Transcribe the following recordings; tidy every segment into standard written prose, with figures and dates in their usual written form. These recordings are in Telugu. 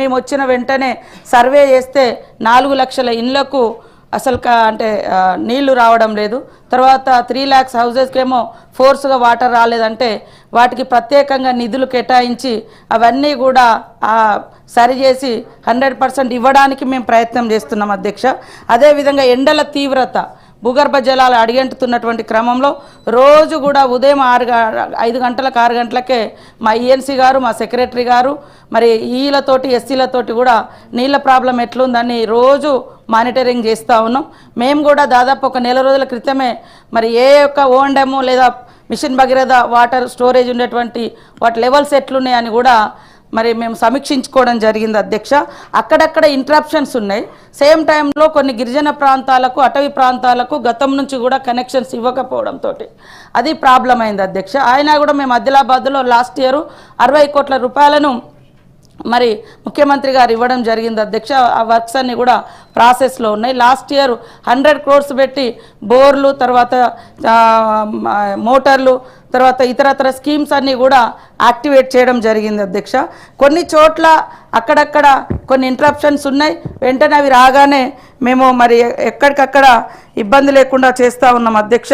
మేము వచ్చిన వెంటనే సర్వే చేస్తే 4 లక్షల ఇండ్లకు అసలు అంటే నీళ్లు రావడం లేదు. తర్వాత 3 lakhs హౌజెస్కేమో ఫోర్స్గా వాటర్ రాలేదంటే వాటికి ప్రత్యేకంగా నిధులు కేటాయించి అవన్నీ కూడా సరిచేసి 100% ఇవ్వడానికి మేము ప్రయత్నం చేస్తున్నాం అధ్యక్ష. అదేవిధంగా ఎండల తీవ్రత, భూగర్భ జలాలు అడిగంటుతున్నటువంటి క్రమంలో రోజు కూడా ఉదయం 5 గంటలకు 6 గంటలకే మా ఈఎన్సీ గారు, మా సెక్రటరీ గారు, మరి ఈలతోటి ఎస్సీలతోటి కూడా నీళ్ళ ప్రాబ్లం ఎట్లుందని రోజు మానిటరింగ్ చేస్తూ ఉన్నాం. మేము కూడా దాదాపు ఒక నెల రోజుల క్రితమే మరి ఏ యొక్క ఓఎండ్ఎం లేదా మిషన్ భగీరథ వాటర్ స్టోరేజ్ ఉండేటువంటి వాటి లెవెల్స్ ఎట్లున్నాయని కూడా మరి మేము సమీక్షించుకోవడం జరిగింది అధ్యక్ష. అక్కడక్కడ ఇంటరప్షన్స్ ఉన్నాయి. సేమ్ టైంలో కొన్ని గిరిజన ప్రాంతాలకు, అటవీ ప్రాంతాలకు గతం నుంచి కూడా కనెక్షన్స్ ఇవ్వకపోవడంతో అది ప్రాబ్లం అయింది అధ్యక్ష. అయినా కూడా మేము ఆదిలాబాద్లో లాస్ట్ ఇయర్ 60 కోట్ల రూపాయలను మరి ముఖ్యమంత్రి గారు ఇవ్వడం జరిగింది అధ్యక్ష. ఆ వర్క్స్ అన్నీ కూడా ప్రాసెస్లో ఉన్నాయి. లాస్ట్ ఇయర్ 100 crores పెట్టి బోర్లు, తర్వాత మోటార్లు, తర్వాత ఇతరత్ర స్కీమ్స్ అన్నీ కూడా యాక్టివేట్ చేయడం జరిగింది అధ్యక్ష. కొన్ని చోట్ల అక్కడక్కడ కొన్ని ఇంటరప్షన్స్ ఉన్నాయి. వెంటనే అవి రాగానే మేము మరి ఎక్కడికక్కడ ఇబ్బంది లేకుండా చేస్తూ ఉన్నాం అధ్యక్ష.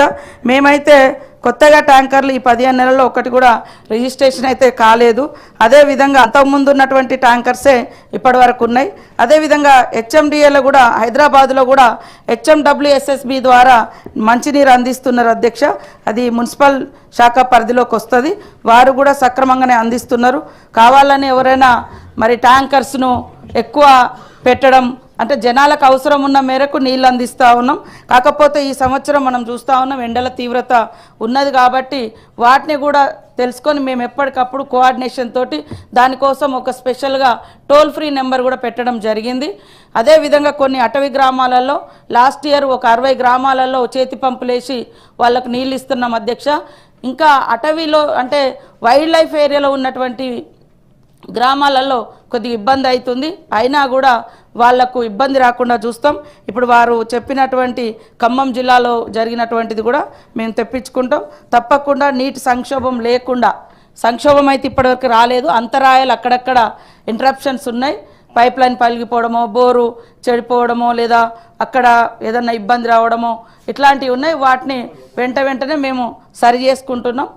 మేమైతే కొత్తగా ట్యాంకర్లు ఈ 15 నెలల్లో ఒకటి కూడా రిజిస్ట్రేషన్ అయితే కాలేదు. అదేవిధంగా అంతకుముందు ఉన్నటువంటి ట్యాంకర్సే ఇప్పటి వరకు ఉన్నాయి. అదేవిధంగా హెచ్ఎండిఏలో కూడా హైదరాబాద్లో కూడా హెచ్ఎండబ్ల్యూఎస్ఎస్బి ద్వారా మంచినీరు అందిస్తున్నారు అధ్యక్ష. అది మున్సిపల్ శాఖ పరిధిలోకి వస్తుంది. వారు కూడా సక్రమంగానే అందిస్తున్నారు. కావాలని ఎవరైనా మరి ట్యాంకర్స్ను ఎక్కువ పెట్టడం అంటే జనాలకు అవసరం ఉన్న మేరకు నీళ్ళు అందిస్తూ ఉన్నాం. కాకపోతే ఈ సంవత్సరం మనం చూస్తూ ఉన్నాం ఎండల తీవ్రత ఉన్నది కాబట్టి వాటిని కూడా తెలుసుకొని మేము ఎప్పటికప్పుడు కోఆర్డినేషన్ తోటి దానికోసం ఒక స్పెషల్గా టోల్ ఫ్రీ నెంబర్ కూడా పెట్టడం జరిగింది. అదేవిధంగా కొన్ని అటవీ గ్రామాలలో లాస్ట్ ఇయర్ ఒక 60 గ్రామాలలో చేతి పంపులేసి వాళ్ళకు నీళ్ళు ఇస్తున్నాం అధ్యక్ష. ఇంకా అటవీలో అంటే వైల్డ్ లైఫ్ ఏరియాలో ఉన్నటువంటి గ్రామాలలో కొద్దిగా ఇబ్బంది అవుతుంది. అయినా కూడా వాళ్లకు ఇబ్బంది రాకుండా చూస్తాం. ఇప్పుడు వారు చెప్పినటువంటి ఖమ్మం జిల్లాలో జరిగినటువంటిది కూడా మేము తెప్పించుకుంటాం. తప్పకుండా నీటి సంక్షోభం లేకుండా, సంక్షోభం అయితే ఇప్పటివరకు రాలేదు, అంతరాయాలు అక్కడక్కడ ఇంటరప్షన్స్ ఉన్నాయి. పైప్ లైన్ పలిగిపోవడమో, బోరు చెడిపోవడమో, లేదా అక్కడ ఏదన్నా ఇబ్బంది రావడమో ఇట్లాంటివి ఉన్నాయి. వాటిని వెంటనే మేము సరి చేసుకుంటున్నాం.